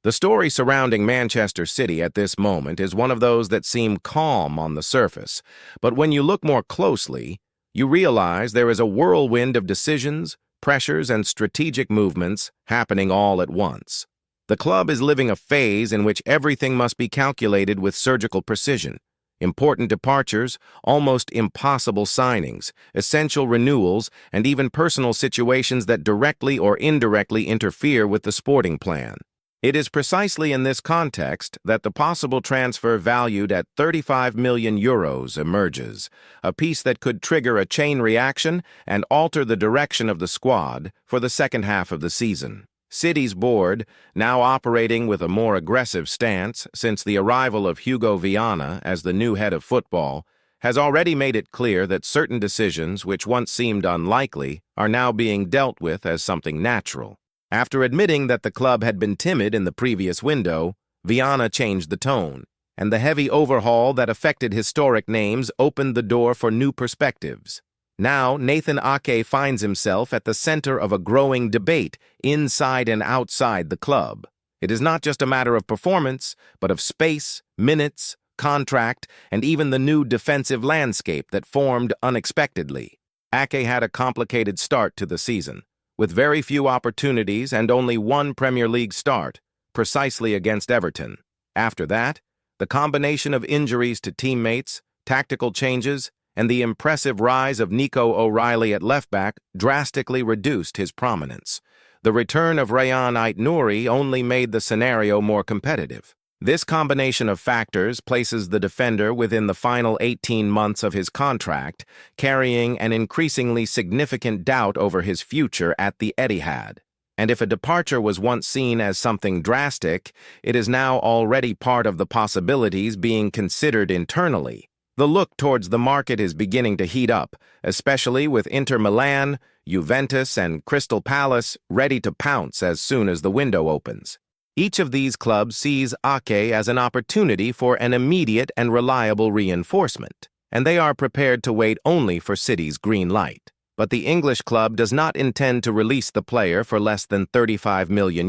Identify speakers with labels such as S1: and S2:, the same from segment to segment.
S1: The story surrounding Manchester City at this moment is one of those that seem calm on the surface, but when you look more closely, you realize there is a whirlwind of decisions, pressures, and strategic movements happening all at once. The club is living a phase in which everything must be calculated with surgical precision. Important departures, almost impossible signings, essential renewals, and even personal situations that directly or indirectly interfere with the sporting plan. It is precisely in this context that the possible transfer valued at €35 million emerges, a piece that could trigger a chain reaction and alter the direction of the squad for the second half of the season. City's board, now operating with a more aggressive stance since the arrival of Hugo Viana as the new head of football, has already made it clear that certain decisions which once seemed unlikely are now being dealt with as something natural. After admitting that the club had been timid in the previous window, Viana changed the tone, and the heavy overhaul that affected historic names opened the door for new perspectives. Now, Nathan Ake finds himself at the center of a growing debate inside and outside the club. It is not just a matter of performance, but of space, minutes, contract, and even the new defensive landscape that formed unexpectedly. Ake had a complicated start to the season, with very few opportunities and only one Premier League start, precisely against Everton. After that, the combination of injuries to teammates, tactical changes, and the impressive rise of Nico O'Reilly at left-back drastically reduced his prominence. The return of Rayhan Ait-Nouri only made the scenario more competitive. This combination of factors places the defender within the final 18 months of his contract, carrying an increasingly significant doubt over his future at the Etihad. And if a departure was once seen as something drastic, it is now already part of the possibilities being considered internally. The look towards the market is beginning to heat up, especially with Inter Milan, Juventus, and Crystal Palace ready to pounce as soon as the window opens. Each of these clubs sees Ake as an opportunity for an immediate and reliable reinforcement, and they are prepared to wait only for City's green light. But the English club does not intend to release the player for less than €35 million,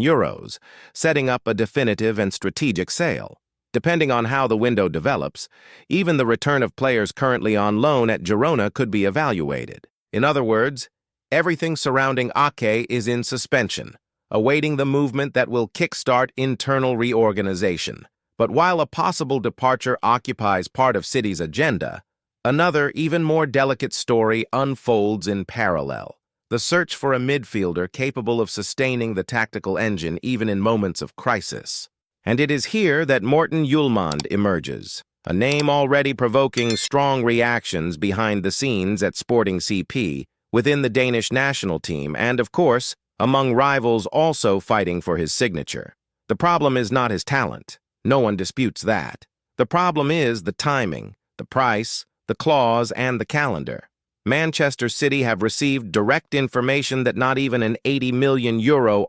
S1: setting up a definitive and strategic sale. Depending on how the window develops, even the return of players currently on loan at Girona could be evaluated. In other words, everything surrounding Ake is in suspension, awaiting the movement that will kickstart internal reorganization. But while a possible departure occupies part of City's agenda, another, even more delicate story unfolds in parallel: the search for a midfielder capable of sustaining the tactical engine even in moments of crisis. And it is here that Morten Hjulmand emerges, a name already provoking strong reactions behind the scenes at Sporting CP, within the Danish national team, and, of course, among rivals also fighting for his signature. The problem is not his talent. No one disputes that. The problem is the timing, the price, the clause, and the calendar. Manchester City have received direct information that not even an €80 million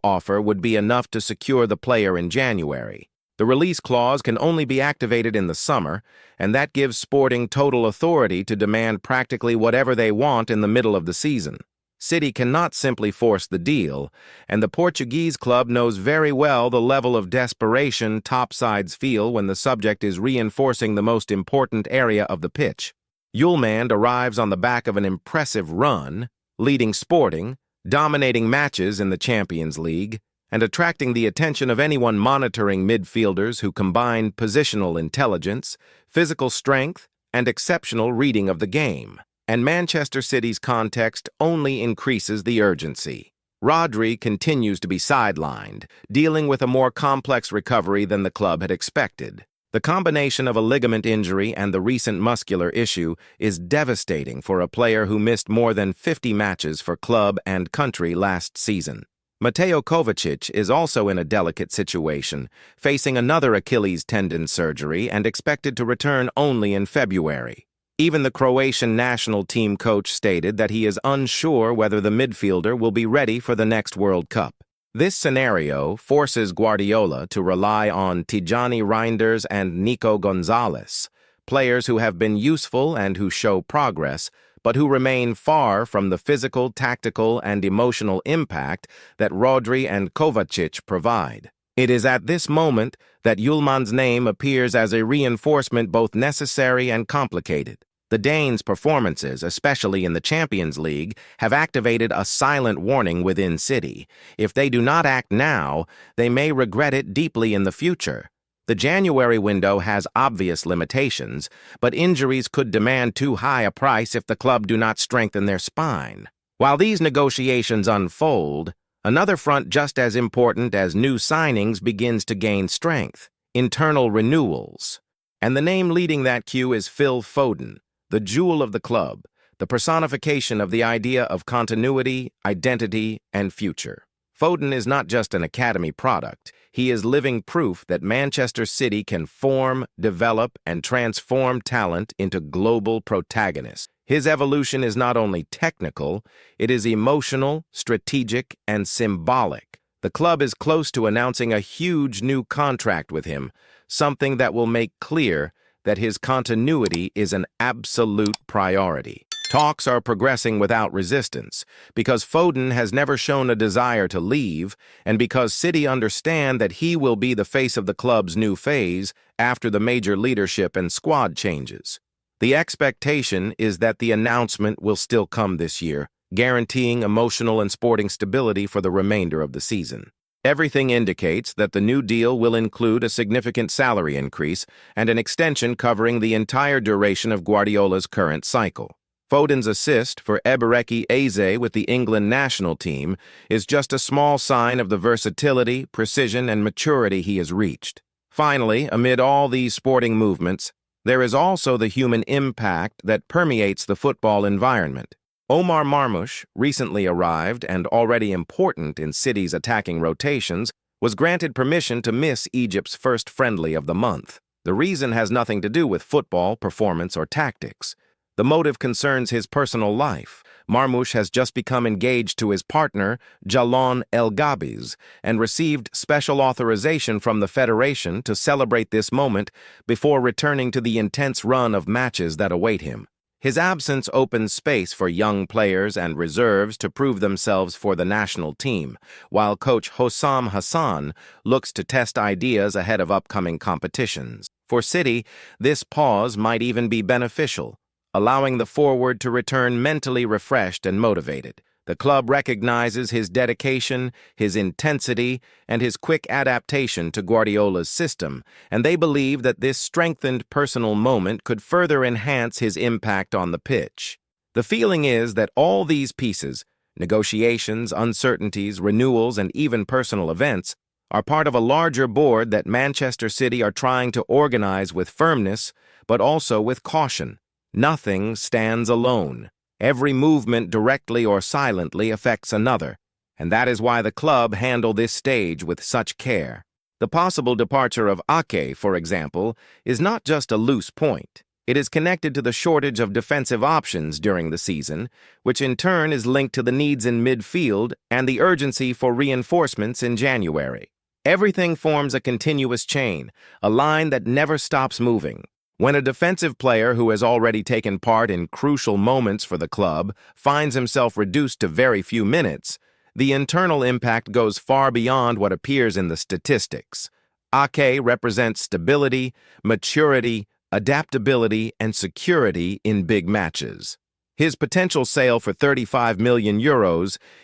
S1: offer would be enough to secure the player in January. The release clause can only be activated in the summer, and that gives Sporting total authority to demand practically whatever they want in the middle of the season. City cannot simply force the deal, and the Portuguese club knows very well the level of desperation top sides feel when the subject is reinforcing the most important area of the pitch. Hjulmand arrives on the back of an impressive run, leading Sporting, dominating matches in the Champions League, and attracting the attention of anyone monitoring midfielders who combine positional intelligence, physical strength, and exceptional reading of the game. And Manchester City's context only increases the urgency. Rodri continues to be sidelined, dealing with a more complex recovery than the club had expected. The combination of a ligament injury and the recent muscular issue is devastating for a player who missed more than 50 matches for club and country last season. Mateo Kovacic is also in a delicate situation, facing another Achilles tendon surgery and expected to return only in February. Even the Croatian national team coach stated that he is unsure whether the midfielder will be ready for the next World Cup. This scenario forces Guardiola to rely on Tijani Reinders and Nico Gonzalez, players who have been useful and who show progress, but who remain far from the physical, tactical, and emotional impact that Rodri and Kovacic provide. It is at this moment that Yulman's name appears as a reinforcement both necessary and complicated. The Danes' performances, especially in the Champions League, have activated a silent warning within City. If they do not act now, they may regret it deeply in the future. The January window has obvious limitations, but injuries could demand too high a price if the club do not strengthen their spine. While these negotiations unfold, another front just as important as new signings begins to gain strength: internal renewals. And the name leading that queue is Phil Foden, the jewel of the club, the personification of the idea of continuity, identity, and future. Foden is not just an academy product. He is living proof that Manchester City can form, develop, and transform talent into global protagonists. His evolution is not only technical, it is emotional, strategic, and symbolic. The club is close to announcing a huge new contract with him, something that will make clear that his continuity is an absolute priority. Talks are progressing without resistance, because Foden has never shown a desire to leave, and because City understand that he will be the face of the club's new phase after the major leadership and squad changes. The expectation is that the announcement will still come this year, guaranteeing emotional and sporting stability for the remainder of the season. Everything indicates that the new deal will include a significant salary increase and an extension covering the entire duration of Guardiola's current cycle. Foden's assist for Ebereki Eze with the England national team is just a small sign of the versatility, precision, and maturity he has reached. Finally, amid all these sporting movements, there is also the human impact that permeates the football environment. Omar Marmoush, recently arrived and already important in City's attacking rotations, was granted permission to miss Egypt's first friendly of the month. The reason has nothing to do with football, performance, or tactics. The motive concerns his personal life. Marmoush has just become engaged to his partner, Jalon El Gabiz, and received special authorization from the Federation to celebrate this moment before returning to the intense run of matches that await him. His absence opens space for young players and reserves to prove themselves for the national team, while coach Hossam Hassan looks to test ideas ahead of upcoming competitions. For City, this pause might even be beneficial, allowing the forward to return mentally refreshed and motivated. The club recognizes his dedication, his intensity, and his quick adaptation to Guardiola's system, and they believe that this strengthened personal moment could further enhance his impact on the pitch. The feeling is that all these pieces, negotiations, uncertainties, renewals, and even personal events, are part of a larger board that Manchester City are trying to organize with firmness, but also with caution. Nothing stands alone. Every movement directly or silently affects another, and that is why the club handle this stage with such care. The possible departure of Ake, for example, is not just a loose point. It is connected to the shortage of defensive options during the season, which in turn is linked to the needs in midfield and the urgency for reinforcements in January. Everything forms a continuous chain, a line that never stops moving. When a defensive player who has already taken part in crucial moments for the club finds himself reduced to very few minutes, the internal impact goes far beyond what appears in the statistics. Ake represents stability, maturity, adaptability, and security in big matches. His potential sale for €35 million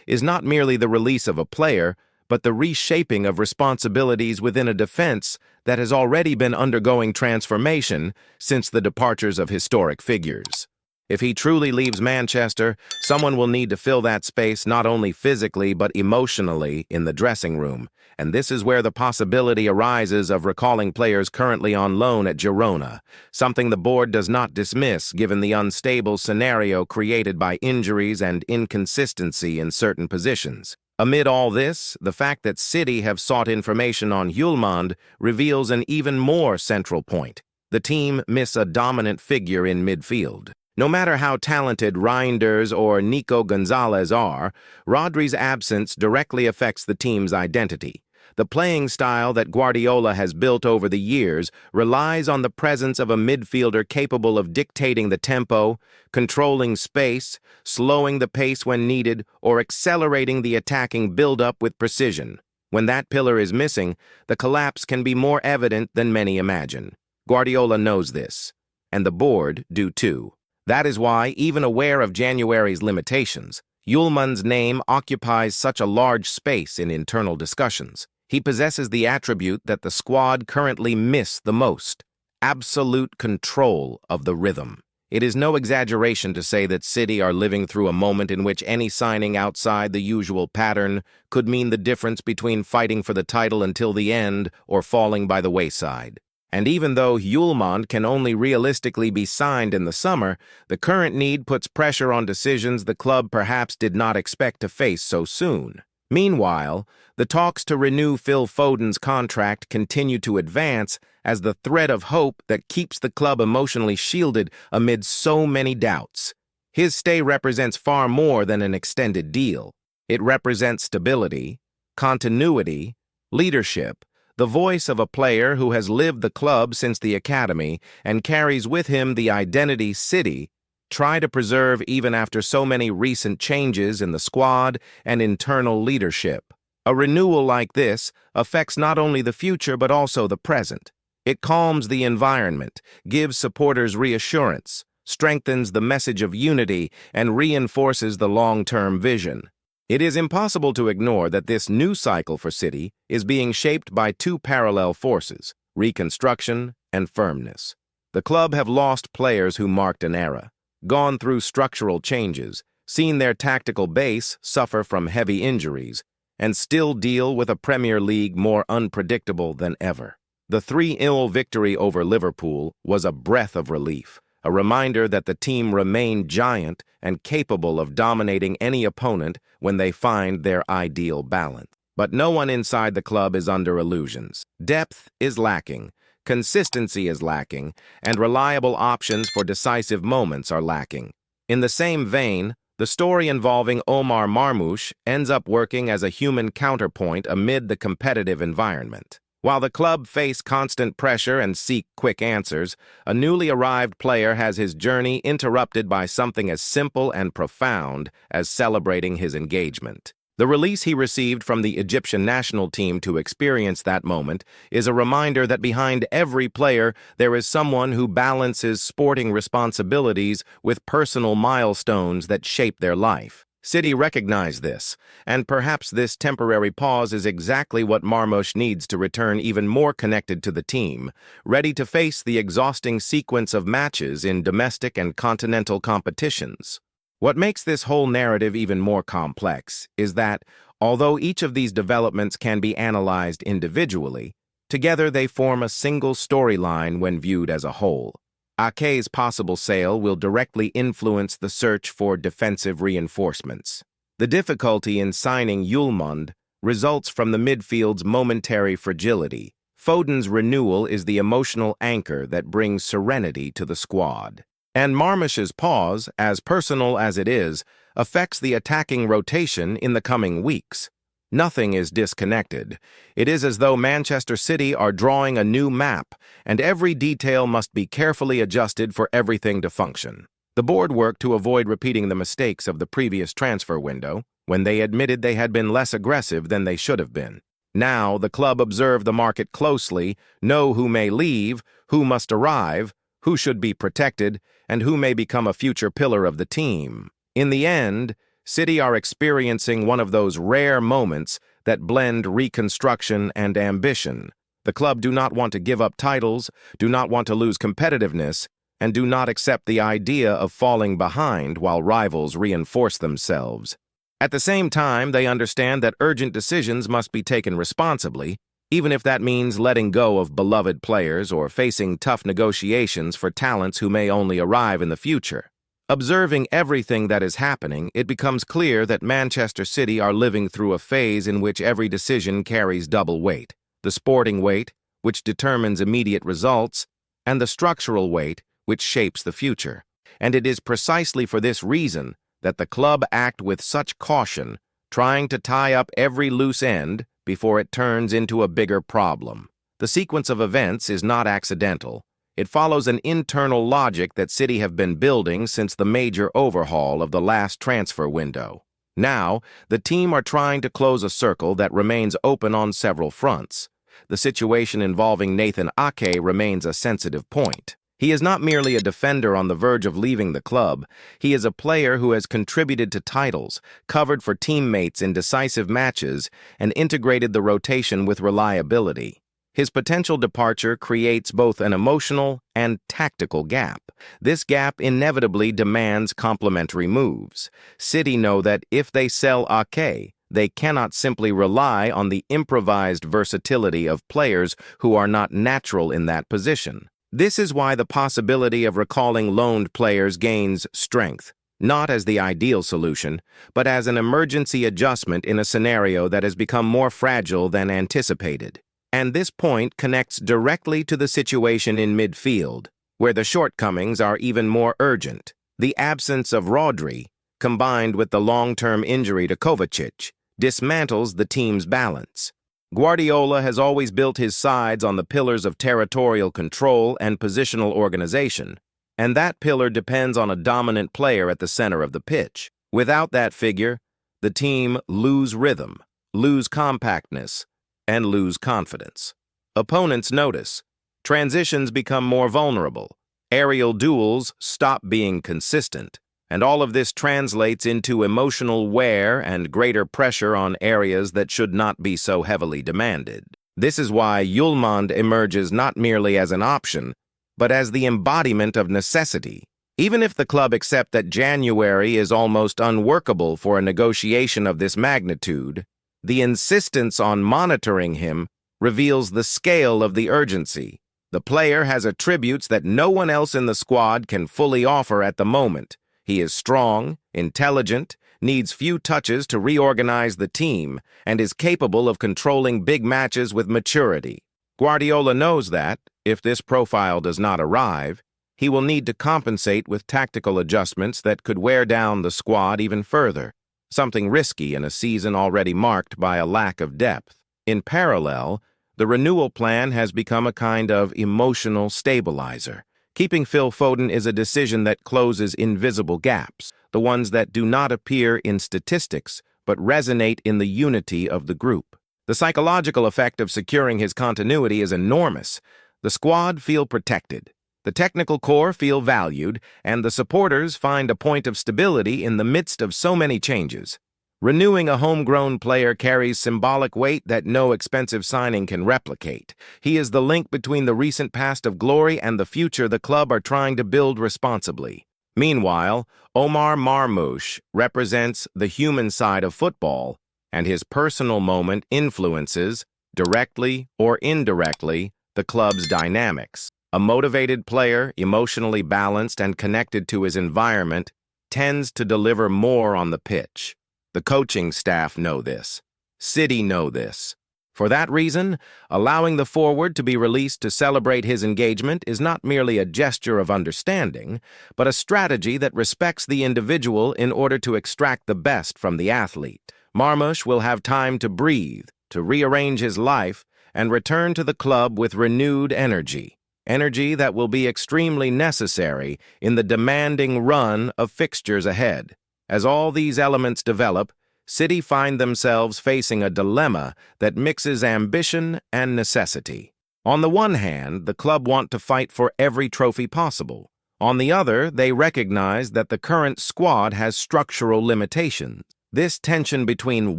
S1: is not merely the release of a player, but the reshaping of responsibilities within a defense that has already been undergoing transformation since the departures of historic figures. If he truly leaves Manchester, someone will need to fill that space not only physically but emotionally in the dressing room, and this is where the possibility arises of recalling players currently on loan at Girona, something the board does not dismiss given the unstable scenario created by injuries and inconsistency in certain positions. Amid all this, the fact that City have sought information on Hjulmand reveals an even more central point. The team miss a dominant figure in midfield. No matter how talented Reinders or Nico Gonzalez are, Rodri's absence directly affects the team's identity. The playing style that Guardiola has built over the years relies on the presence of a midfielder capable of dictating the tempo, controlling space, slowing the pace when needed, or accelerating the attacking build-up with precision. When that pillar is missing, the collapse can be more evident than many imagine. Guardiola knows this, and the board do too. That is why, even aware of January's limitations, Hjulmand's name occupies such a large space in internal discussions. He possesses the attribute that the squad currently miss the most: absolute control of the rhythm. It is no exaggeration to say that City are living through a moment in which any signing outside the usual pattern could mean the difference between fighting for the title until the end or falling by the wayside. And even though Hjulmand can only realistically be signed in the summer, the current need puts pressure on decisions the club perhaps did not expect to face so soon. Meanwhile, the talks to renew Phil Foden's contract continue to advance as the thread of hope that keeps the club emotionally shielded amid so many doubts. His stay represents far more than an extended deal. It represents stability, continuity, leadership, the voice of a player who has lived the club since the academy and carries with him the identity City try to preserve even after so many recent changes in the squad and internal leadership. A renewal like this affects not only the future but also the present. It calms the environment, gives supporters reassurance, strengthens the message of unity, and reinforces the long-term vision. It is impossible to ignore that this new cycle for City is being shaped by two parallel forces: reconstruction and firmness. The club have lost players who marked an era, gone through structural changes, seen their tactical base suffer from heavy injuries, and still deal with a Premier League more unpredictable than ever. The 3-0 victory over Liverpool was a breath of relief, a reminder that the team remained giant and capable of dominating any opponent when they find their ideal balance. But no one inside the club is under illusions. Depth is lacking, consistency is lacking, and reliable options for decisive moments are lacking. In the same vein, the story involving Omar Marmoush ends up working as a human counterpoint amid the competitive environment. While the club face constant pressure and seek quick answers, a newly arrived player has his journey interrupted by something as simple and profound as celebrating his engagement. The release he received from the Egyptian national team to experience that moment is a reminder that behind every player there is someone who balances sporting responsibilities with personal milestones that shape their life. City recognize this, and perhaps this temporary pause is exactly what Marmoush needs to return even more connected to the team, ready to face the exhausting sequence of matches in domestic and continental competitions. What makes this whole narrative even more complex is that, although each of these developments can be analyzed individually, together they form a single storyline when viewed as a whole. Ake's possible sale will directly influence the search for defensive reinforcements. The difficulty in signing Hjulmand results from the midfield's momentary fragility. Foden's renewal is the emotional anchor that brings serenity to the squad. And Marmoush's pause, as personal as it is, affects the attacking rotation in the coming weeks. Nothing is disconnected. It is as though Manchester City are drawing a new map, and every detail must be carefully adjusted for everything to function. The board worked to avoid repeating the mistakes of the previous transfer window, when they admitted they had been less aggressive than they should have been. Now, the club observe the market closely, know who may leave, who must arrive, who should be protected, and who may become a future pillar of the team. In the end, City are experiencing one of those rare moments that blend reconstruction and ambition. The club do not want to give up titles, do not want to lose competitiveness, and do not accept the idea of falling behind while rivals reinforce themselves. At the same time, they understand that urgent decisions must be taken responsibly, even if that means letting go of beloved players or facing tough negotiations for talents who may only arrive in the future. Observing everything that is happening, it becomes clear that Manchester City are living through a phase in which every decision carries double weight: the sporting weight, which determines immediate results, and the structural weight, which shapes the future. And it is precisely for this reason that the club act with such caution, trying to tie up every loose end before it turns into a bigger problem. The sequence of events is not accidental. It follows an internal logic that City have been building since the major overhaul of the last transfer window. Now, the team are trying to close a circle that remains open on several fronts. The situation involving Nathan Ake remains a sensitive point. He is not merely a defender on the verge of leaving the club. He is a player who has contributed to titles, covered for teammates in decisive matches, and integrated the rotation with reliability. His potential departure creates both an emotional and tactical gap. This gap inevitably demands complementary moves. City know that if they sell Ake, they cannot simply rely on the improvised versatility of players who are not natural in that position. This is why the possibility of recalling loaned players gains strength, not as the ideal solution, but as an emergency adjustment in a scenario that has become more fragile than anticipated. And this point connects directly to the situation in midfield, where the shortcomings are even more urgent. The absence of Rodri, combined with the long-term injury to Kovacic, dismantles the team's balance. Guardiola has always built his sides on the pillars of territorial control and positional organization, and that pillar depends on a dominant player at the center of the pitch. Without that figure, the team lose rhythm, lose compactness, and lose confidence. Opponents notice. Transitions become more vulnerable. Aerial duels stop being consistent. And all of this translates into emotional wear and greater pressure on areas that should not be so heavily demanded. This is why Yulmand emerges not merely as an option, but as the embodiment of necessity. Even if the club accept that January is almost unworkable for a negotiation of this magnitude, the insistence on monitoring him reveals the scale of the urgency. The player has attributes that no one else in the squad can fully offer at the moment. He is strong, intelligent, needs few touches to reorganize the team, and is capable of controlling big matches with maturity. Guardiola knows that, if this profile does not arrive, he will need to compensate with tactical adjustments that could wear down the squad even further, something risky in a season already marked by a lack of depth. In parallel, the renewal plan has become a kind of emotional stabilizer. Keeping Phil Foden is a decision that closes invisible gaps, the ones that do not appear in statistics but resonate in the unity of the group. The psychological effect of securing his continuity is enormous. The squad feel protected, the technical core feel valued, and the supporters find a point of stability in the midst of so many changes. Renewing a homegrown player carries symbolic weight that no expensive signing can replicate. He is the link between the recent past of glory and the future the club are trying to build responsibly. Meanwhile, Omar Marmoush represents the human side of football, and his personal moment influences, directly or indirectly, the club's dynamics. A motivated player, emotionally balanced and connected to his environment, tends to deliver more on the pitch. The coaching staff know this. City know this. For that reason, allowing the forward to be released to celebrate his engagement is not merely a gesture of understanding, but a strategy that respects the individual in order to extract the best from the athlete. Marmoush will have time to breathe, to rearrange his life, and return to the club with renewed energy. Energy that will be extremely necessary in the demanding run of fixtures ahead. As all these elements develop, City find themselves facing a dilemma that mixes ambition and necessity. On the one hand, the club want to fight for every trophy possible. On the other, they recognize that the current squad has structural limitations. This tension between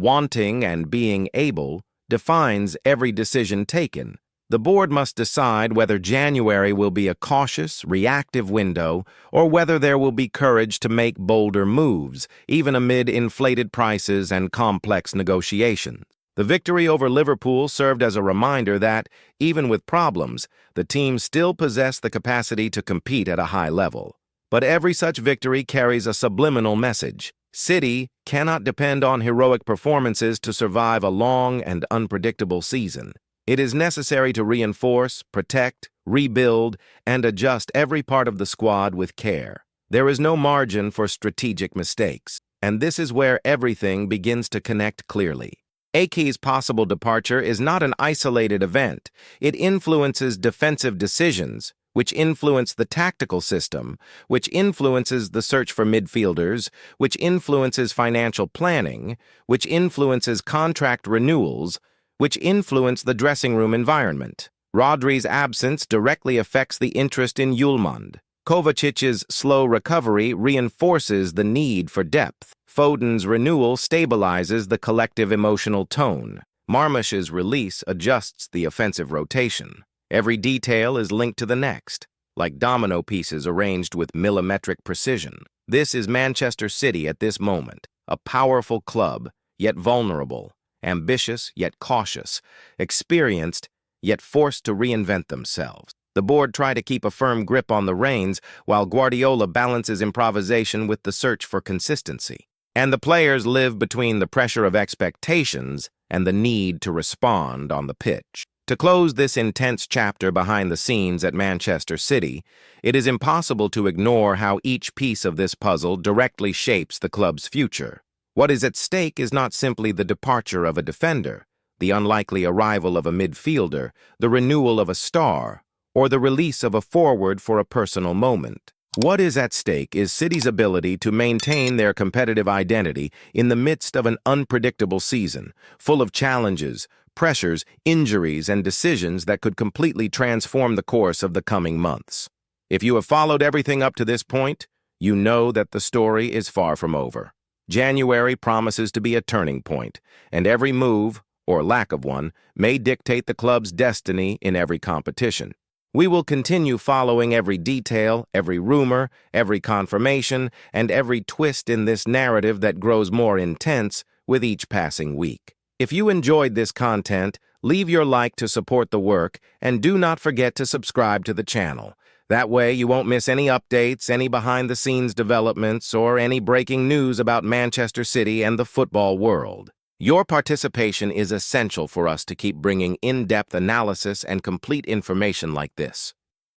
S1: wanting and being able defines every decision taken. The board must decide whether January will be a cautious, reactive window, or whether there will be courage to make bolder moves, even amid inflated prices and complex negotiations. The victory over Liverpool served as a reminder that, even with problems, the team still possessed the capacity to compete at a high level. But every such victory carries a subliminal message. City cannot depend on heroic performances to survive a long and unpredictable season. It is necessary to reinforce, protect, rebuild, and adjust every part of the squad with care. There is no margin for strategic mistakes, and this is where everything begins to connect clearly. Ake's possible departure is not an isolated event. It influences defensive decisions, which influence the tactical system, which influences the search for midfielders, which influences financial planning, which influences contract renewals, which influence the dressing room environment. Rodri's absence directly affects the interest in Yulmand. Kovacic's slow recovery reinforces the need for depth. Foden's renewal stabilizes the collective emotional tone. Marmoush's release adjusts the offensive rotation. Every detail is linked to the next, like domino pieces arranged with millimetric precision. This is Manchester City at this moment, a powerful club, yet vulnerable, ambitious yet cautious, experienced yet forced to reinvent themselves. The board try to keep a firm grip on the reins while Guardiola balances improvisation with the search for consistency. And the players live between the pressure of expectations and the need to respond on the pitch. To close this intense chapter behind the scenes at Manchester City, it is impossible to ignore how each piece of this puzzle directly shapes the club's future. What is at stake is not simply the departure of a defender, the unlikely arrival of a midfielder, the renewal of a star, or the release of a forward for a personal moment. What is at stake is City's ability to maintain their competitive identity in the midst of an unpredictable season, full of challenges, pressures, injuries, and decisions that could completely transform the course of the coming months. If you have followed everything up to this point, you know that the story is far from over. January promises to be a turning point, and every move, or lack of one, may dictate the club's destiny in every competition. We will continue following every detail, every rumor, every confirmation, and every twist in this narrative that grows more intense with each passing week. If you enjoyed this content, leave your like to support the work, and do not forget to subscribe to the channel. That way you won't miss any updates, any behind-the-scenes developments, or any breaking news about Manchester City and the football world. Your participation is essential for us to keep bringing in-depth analysis and complete information like this.